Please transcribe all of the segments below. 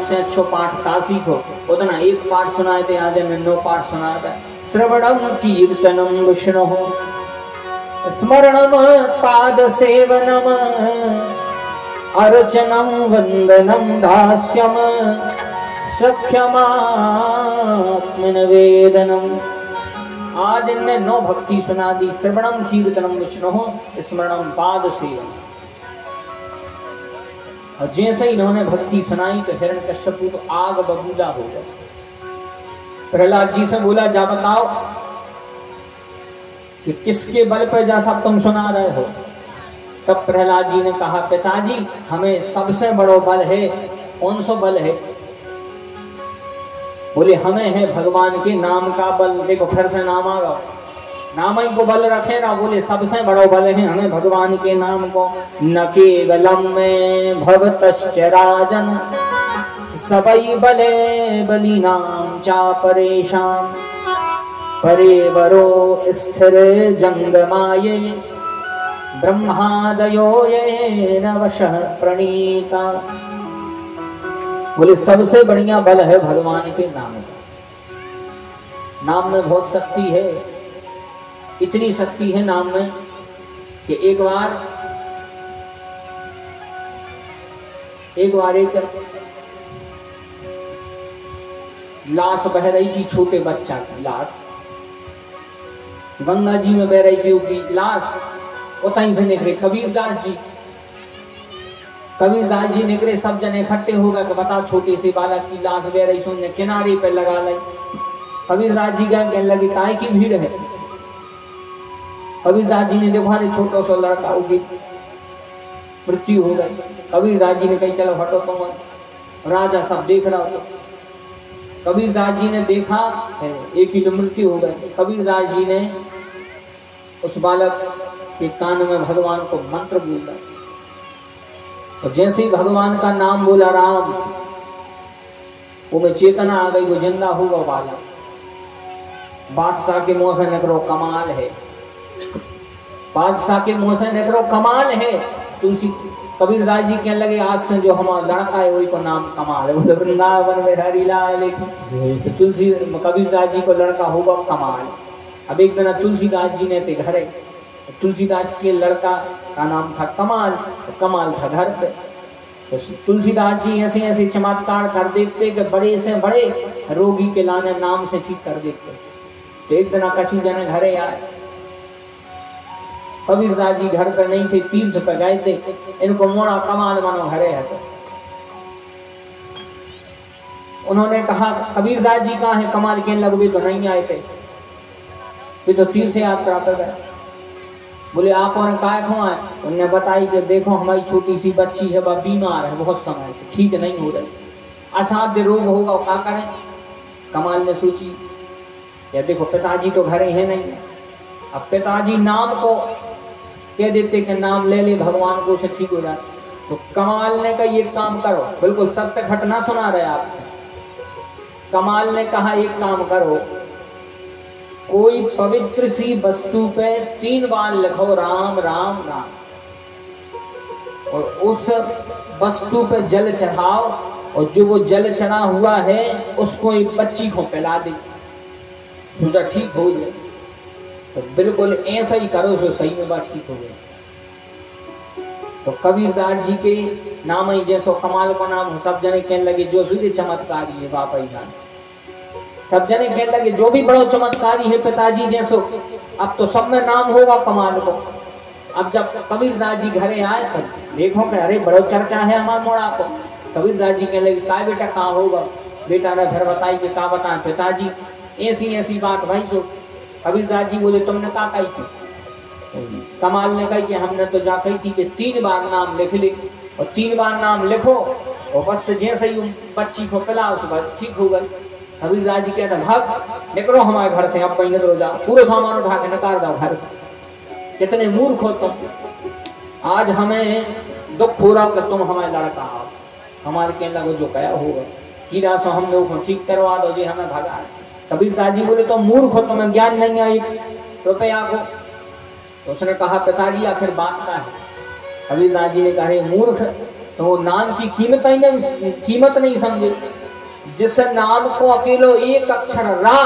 से अच्छो पाठ का सीखो, उतना एक पाठ सुनाए थे आधे में 9 पाठ सुनाया था। श्रवणम कीर्तनम विष्णु स्मरणम पाद सेवनम अर्चनम वंदनम दास्यम सख्यमात्मनिवेदनम। आज इनने 9 भक्ति सुना दी। श्रवणम कीर्तनम विष्णु स्मरणम पाद सेवनम। और जैसे ही इन्होंने भक्ति सुनाई तो हिरण्यकश्यपु तो आग बबूला हो गया। प्रहलाद जी से बोला, जा बताओ कि किसके बल पर जैसा तुम सुना रहे हो। तब प्रहलाद जी ने कहा, पिताजी हमें सबसे बड़ो बल है। कौन सा बल है? बोले हमें है भगवान के नाम का बल। देखो फिर से नाम आ गया, नाम ही को बल रखे ना। बोले सबसे बड़ो बल है हमें भगवान के नाम को। न केवलम में भवतश्च राजन सबई बले बली नाम चा परेशान परेवरो स्थिर जंगमाये ब्रह्मादयो ये नवशः प्रणीता। बोले सबसे बढ़िया बल है भगवान के नाम का। नाम में बहुत शक्ति है। इतनी शक्ति है नाम में कि एक बार एक लाश बह रही थी, छोटे बच्चा की लाश गंगा जी में बह रही थी। उसकी लाश उतहीं से निकले कबीरदास जी। कबीरदास जी निकले, सब जने इकट्ठे हो गए कि बताओ छोटे से बालक की लाश बह रही, सुनने किनारे पे लगा लाई। कबीरदास जी कहने लगे काय की भीड़ है। कबीरदास जी ने देखा नहीं, छोटा सा लड़का होगी मृत्यु हो गई। कबीरदास जी ने कही चलो हटो तुम। राजा सब देख रहा हो। कबीरदास जी ने देखा एक ही मृत्यु हो गई। कबीरदास जी ने उस बालक के कान में भगवान को मंत्र बोला और जैसे ही भगवान का नाम बोला राम, वो में चेतना आ गई, वो जिंदा होगा बालक। बादशाह के मुंह से निकलो कमाल है, बादशाह के मुंह से निकलो कमाल है। तुलसी कबीरदास जी कहने लगे आज से जो हमारा लड़का है वही को नाम कमाल है। बोले वृंदावन में हरी लाल। तो तुलसी कबीरदास जी को लड़का होगा कमाल। अब एक दिन तुलसीदास जी ने थे घरे, तुलसीदास के लड़का का नाम था कमाल। तो कमाल था घर पे। तो तुलसीदास जी ऐसे ऐसे चमत्कार कर देते कि बड़े से बड़े रोगी के लाने नाम से ठीक कर देते। तो एक दिन कछु जने घरे आए। कबीरदास जी घर पे नहीं थे, तीर्थ पे गए थे। इनको मोड़ा कमाल मानो घरे है। तो उन्होंने कहा कबीरदास जी कहाँ है? कमाल के लगभग तो नहीं आए थे, वे तो तीर्थ यात्रा पे गए। बोले आप और काय खो आए? उन्होंने बताई कि देखो हमारी छोटी सी बच्ची है, वह बीमार है बहुत समय से, ठीक नहीं हो रही, असाध्य रोग होगा, क्या करें? कमाल ने सोची या देखो पिताजी तो घरे हैं नहीं है। अब पिताजी नाम को कह देते कि नाम ले ले भगवान को, उसे ठीक हो जाए। तो कमाल ने कहा एक काम करो, बिल्कुल सत्य घटना सुना रहे आप। कमाल ने कहा एक काम करो, कोई पवित्र सी वस्तु पे 3 बार लिखो राम राम राम, और उस वस्तु पे जल चढ़ाओ, और जो वो जल चढ़ा हुआ है उसको एक बच्ची को पिला दे, तो ठीक हो जाए। तो बिल्कुल ऐसा ही करो जो सही में बात ठीक हो गई। तो कबीरदास जी के नाम ही जैसो कमाल का नाम, सब जने कहने लगे जो भी चमत्कारी है बापा ही जान। सब जने कहने लगे जो भी बड़ो चमत्कारी है पिताजी जैसो, अब तो सब में नाम होगा कमाल को। अब जब कबीरदास जी घरे आए तो देखो कि अरे बड़ो चर्चा है हमारे मोड़ा को। कबीरदास जी कहने लगे काय बेटा कहाँ होगा? बेटा ने फिर बताई कि क्या बताएं पिताजी, ऐसी ऐसी बात भाई सो। कबीरदास जी बोले तुमने क्या कही थी? कमाल ने कही कि हमने तो जा कही थी कि 3 बार नाम लिख ले, और 3 बार नाम लिखो और बस जैसे ही बच्ची को पिला उस बात ठीक हो गई। कबीरदास जी कहते भाग निकलो हमारे घर से, आप कहीं निकलो जाओ, पूरे सामान उठा के निकाल दो घर से। कितने मूर्ख हो तुम, आज हमें दुख हो रहा कि तुम हमारे लड़का आओ, हमारे कहने लगे जो कया होगा कीड़ा सो हमने वो ठीक करवा दो जी, हमें भगा। कबीरदास जी बोले तो मूर्ख हो, तुम्हें ज्ञान नहीं आई रुपया को। तो उसने कहा पिताजी आखिर बात क्या है? कबीरदास जी ने कहा मूर्ख तो वो नाम की कीमत नहीं समझे। जिस नाम को अकेलो एक अक्षर रा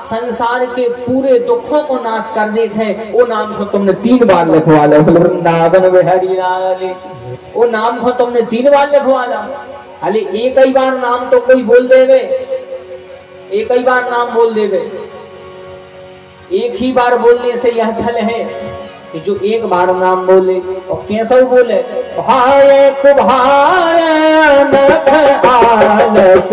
संसार के पूरे दुखों को नाश कर देते हैं, वो नाम को तुमने 3 बार लिखवा लो, वृंदावन बिहारी लाल। वो नाम को तुमने 3 बार लिखवा लो। अरे एक ही बार नाम तो कोई बोल देवे, एक ही बार नाम बोल देवे। एक ही बार बोलने से यह फल है कि जो एक बार नाम बोले और कैसे बोले, भाय कुभाय नख आलस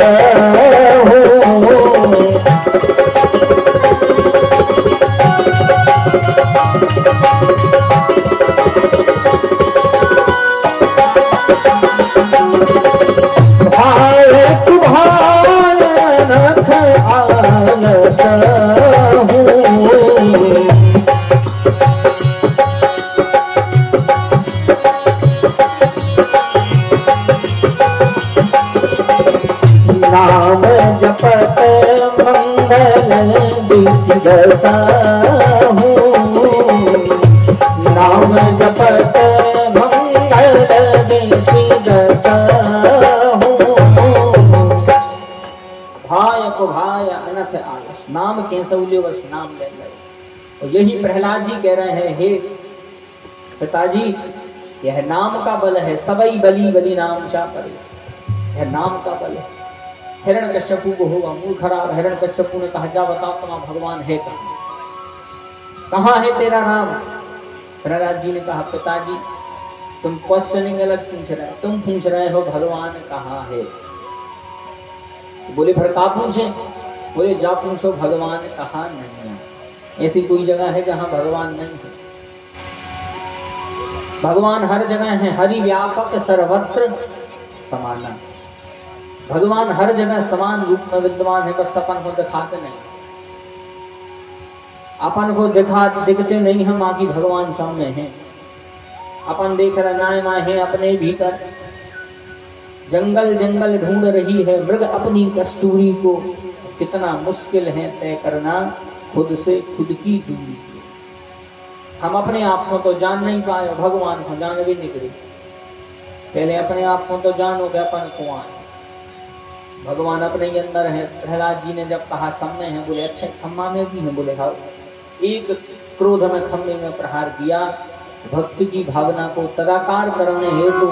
नाम जपत मंगल दिसदसाहु, नाम जपत मंगल दिसदसाहु। भाय को भाय अनथ आलस, नाम कैसे उले बस नाम ले गए। और यही प्रहलाद जी कह रहे हैं, हे पिताजी यह नाम का बल है, सबई बली बली नाम चा परेश, यह नाम का बल है। हिरण्यकश्यपु को होगा मुंह खराब। हिरण्यकश्यपु ने कहा, जा बताओ तुम्हारा भगवान है कहाँ है तेरा नाम। प्रहलाद जी ने कहा, पिताजी तुम क्वेश्चनिंग अलग पूछ रहे हो, तुम पूछ रहे हो भगवान कहाँ है। बोले फिर का पूछे। बोले जा पूछो भगवान कहाँ नहीं है। ऐसी कोई जगह है जहाँ भगवान नहीं है। भगवान हर जगह है, हरि व्यापक सर्वत्र समाना। भगवान हर जगह समान रूप में विद्यमान है, बस अपन को दिखाते नहीं, अपन को दिखते नहीं हम, आगे भगवान सामने हैं। अपन देख रहे नाय माय है अपने भीतर, जंगल जंगल ढूंढ रही है मृग अपनी कस्तूरी को, कितना मुश्किल है तय करना खुद से खुद की दूरी। हम अपने आप को तो जान नहीं पाए, भगवान को जान भी निकले। पहले अपने आप को तो जानोगे अपन कौन है। भगवान अपने ही अंदर है। प्रहलाद जी ने जब कहा सामने है, बोले अच्छा खम्मा में भी है। बोले हाँ। एक क्रोध में खम्मे में प्रहार किया। भक्ति की भावना को तदाकार करने हेतु,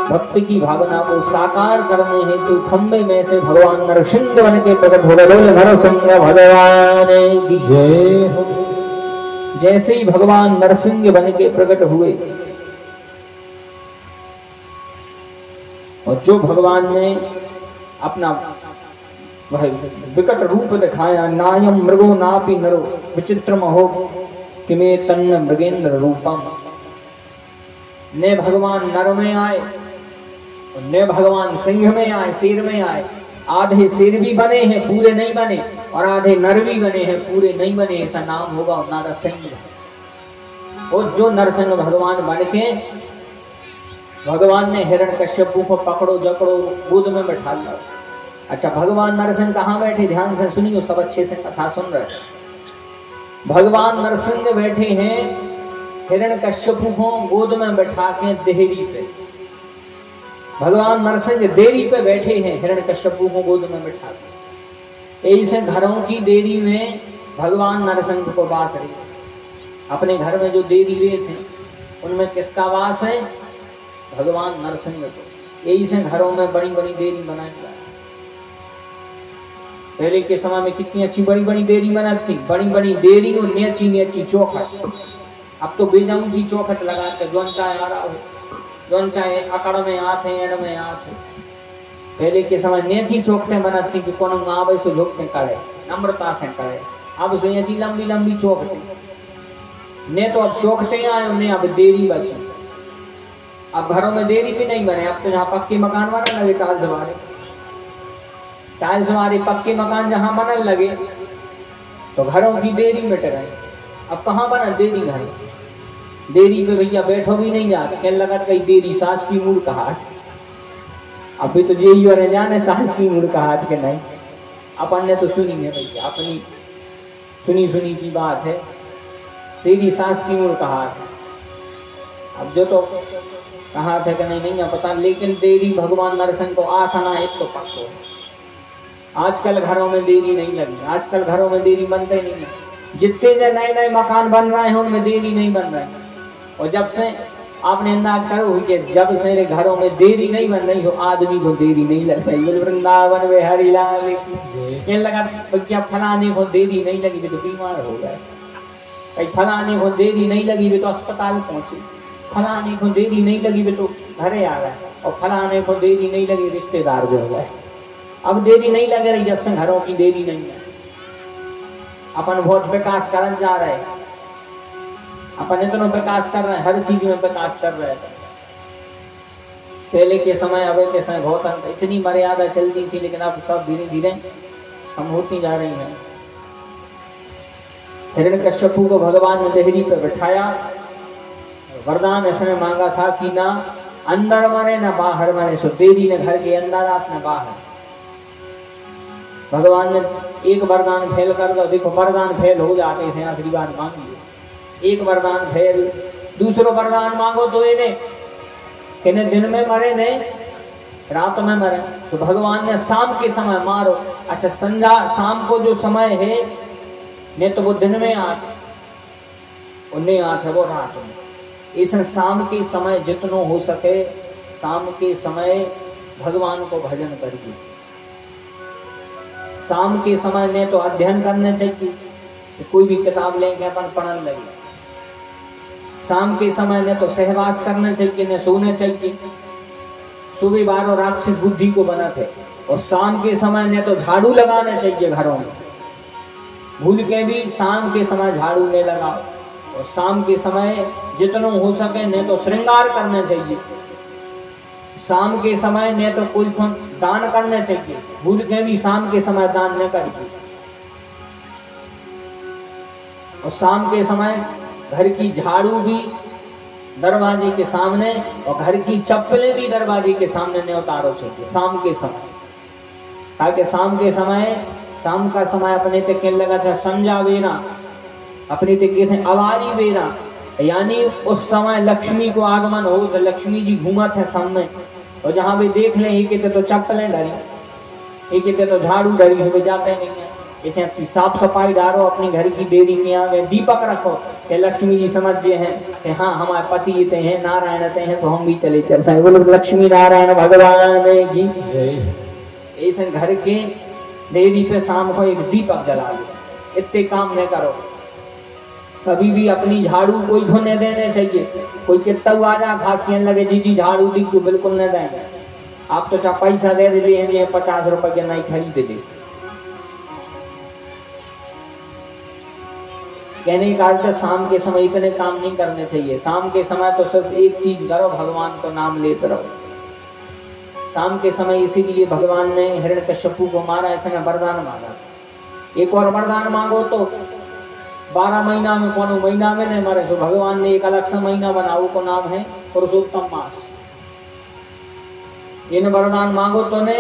भक्ति की भावना को साकार करने हेतु खम्बे में से भगवान नरसिंह बन के प्रकट हो गए। नरसिंह भगवान की जय हो। जैसे ही भगवान नरसिंह बन के प्रकट हुए और जो भगवान ने अपना वह विकट रूप दिखाया, नायम मृगो नापि नरो विचित्र महो किमे तन्न मृगेंद्र रूपम। ने भगवान नर में आए, ने भगवान सिंह में आए, शेर में आए। आधे शेर भी बने हैं पूरे नहीं बने, और आधे नर भी बने हैं पूरे नहीं बने। ऐसा नाम होगा नरसिंह। और जो नरसिंह भगवान बन के भगवान ने हिरण्यकश्यपु को पकड़ो जकड़ो गोद में बैठा लिया। अच्छा भगवान नरसिंह कहाँ बैठे, ध्यान से सुनियो, सब अच्छे से कथा सुन रहे। भगवान नरसिंह बैठे हैं हिरण्यकश्यपु को गोद में बैठा के देहरी पे। भगवान नरसिंह देरी पे बैठे हैं हिरण्यकश्यपु को गोद में बैठा के। ऐसे घरों की देरी में भगवान नरसिंह को वास रही। अपने घर में जो देरी वे थे उनमें किसका वास है, भगवान नरसिंह को। यही से घरों में बड़ी बड़ी देरी बनाई जाए। पहले के समय में कितनी अच्छी बड़ी बड़ी देरी बनाती, बड़ी बड़ी देरी और नेची नेची चौखट। अब तो बेजाऊं की चौखट लगाते, जोन चाहे आ रहा हो, जोन चाहे अकड़ में आते एड़ में आते। पहले के समय नेची चौखटें बनाती कि कौन आवे सो झुकते करे, नम्रता से करे। अब सो ऐसी लंबी लंबी चौखटें ने तो अब चौखटें आए, उन्हें अब देरी बची। अब घरों में देरी भी नहीं बने। अब तो जहाँ पक्के मकान बनने लगे, टाइल्स हमारे पक्के मकान जहाँ बनने लगे तो घरों की देरी मिट गई। अब कहाँ बना देरी घर, देरी पे भैया बैठो भी नहीं जाते। कहने लगा कई देरी सास की मूड कहा। अभी तो यही और जाने सास की मूड कहा कि नहीं, अपन ने तो सुनी है भैया, अपनी सुनी सुनी की बात है। तेरी सास की मूड कहा। अब जो तो कहा था कि नहीं नहीं पता, लेकिन देरी भगवान नरसिंह को आसना एक तो पक्को। आजकल घरों में देरी नहीं लगी, आजकल घरों में देरी बनते नहीं है। जितने जो नए नए मकान बन रहे हैं उनमें देरी नहीं बन रही। और जब से आपने अंदाज करो कि जब से घरों में देरी नहीं बन रही हो, आदमी को देरी नहीं लग रही। वृंदावन में हरिलाल कहने लगा क्या फलाने को देरी नहीं लगी, वे तो बीमार हो गए। कहीं फलाने को देरी नहीं लगी, वे तो अस्पताल पहुंचे। फलाने को देरी नहीं लगी, वे तो घरे आ गए। और फलाने को देरी नहीं लगी, रिश्तेदार जो हो गए। अब देरी नहीं लग रही जब से घरों की देरी नहीं है। अपन बहुत विकास करन जा रहे, अपन इतना विकास कर रहे हैं, हर चीज में विकास कर रहे हैं। पहले के समय अब के समय बहुत इतनी मर्यादा चलती थी, लेकिन अब सब धीरे धीरे कम होती जा रही है। हिरण्यकश्यपु को भगवान ने देहरी पे बिठाया, वरदान इसने मांगा था कि ना अंदर मरे ना बाहर मरे। सो देरी ने घर के अंदर आत न बाहर। भगवान ने एक वरदान फेल कर दो, देखो वरदान फेल हो जाते हैं, आशीर्वाद मांगिए। एक वरदान फेल, दूसरो वरदान मांगो तो इन्हें दिन में मरे ने रात में मरे। तो भगवान ने शाम के समय मारो। अच्छा संध्या शाम को जो समय है ने तो वो दिन में आठ, उन्हें आठ है वो रात में। इस शाम के समय जितनो हो सके शाम के समय भगवान को भजन करिए। शाम के समय ने तो अध्ययन करना चाहिए, तो कोई भी किताब लेके अपन पढ़ने लगे। शाम के समय ने तो सहवास करना चाहिए, न सोना चाहिए। सुबह 12 राक्षस बुद्धि को बना थे। और शाम के समय ने तो झाड़ू लगाना चाहिए घरों में। भूल के भी शाम के समय झाड़ू नहीं लगाओ। और शाम के समय जितना हो सके ने तो श्रृंगार करना चाहिए। शाम के समय ने तो कोई दान करना चाहिए। भूल के भी शाम के समय दान न करिए। और शाम के समय घर की झाड़ू भी दरवाजे के सामने और घर की चप्पलें भी दरवाजे के सामने न उतारो चाहिए शाम के समय। ताकि शाम के समय, शाम का समय अपने ते कहने लगा था संजा वेरा, अपने ते कहते हैं अवारी वेरा, यानी उस समय लक्ष्मी को आगमन हो। तो लक्ष्मी जी घूमत है सामने, और जहां भी देख ले एक तो चप्पलें डरी, एक तो झाड़ू डरी हुए जाते नहीं है। ऐसे अच्छी साफ सफाई डालो अपनी घर की देरी के आगे, दीपक रखो कि लक्ष्मी जी समझ जे हैं कि हाँ हमारे पति इतने हैं, नारायण इतने हैं, तो हम भी चले चल रहे हैं। बोलो लक्ष्मी नारायण भगवान की। ऐसे घर के देरी पे शाम को एक दीपक जला लो। इतने काम न करो। कभी भी अपनी झाड़ू कोई को न देने चाहिए। कोई कितना आ जा खास कहने लगे जी जी झाड़ू दी, तो बिल्कुल न देंगे। आप तो चाहे पैसा दे दे 50 रुपए के नहीं खरीद दे। कहने का अर्थ शाम के समय इतने काम नहीं करने चाहिए। शाम के समय तो सिर्फ एक चीज करो, भगवान को नाम लेते रहो शाम के समय। इसीलिए भगवान ने हिरण्यकश्यपु को मारा, ऐसे में वरदान मांगा। एक और वरदान मांगो तो 12 महीना में कोनो महीना में नहीं मरे। तो भगवान ने एक अलग सा महीना बनाओ, को नाम है पुरुषोत्तम मास। इन वरदान मांगो तो नहीं